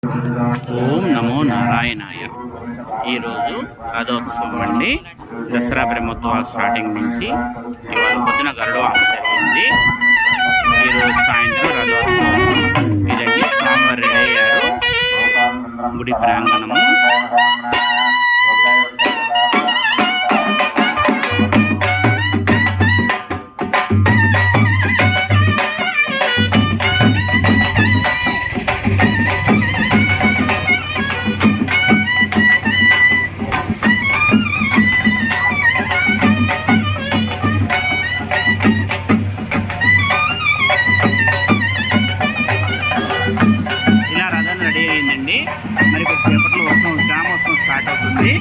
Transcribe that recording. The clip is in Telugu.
ఓం నమో నారాయణాయ. ఈరోజు రథోత్సవం అండి. దసరా బ్రహ్మోత్సవాలు స్టార్టింగ్ నుంచి ఇవాళ పొద్దున గరుడవాహన జరిగింది. ఈరోజు సాయంత్రం రథోత్సవం. ఇదండి స్వామివారు రెడీ అయ్యారు. గుడి ప్రాంగణము. రెడీ అయిందండి. మరి కొద్దిసేపట్లో గ్రామోత్సవం స్టార్ట్ అవుతుంది.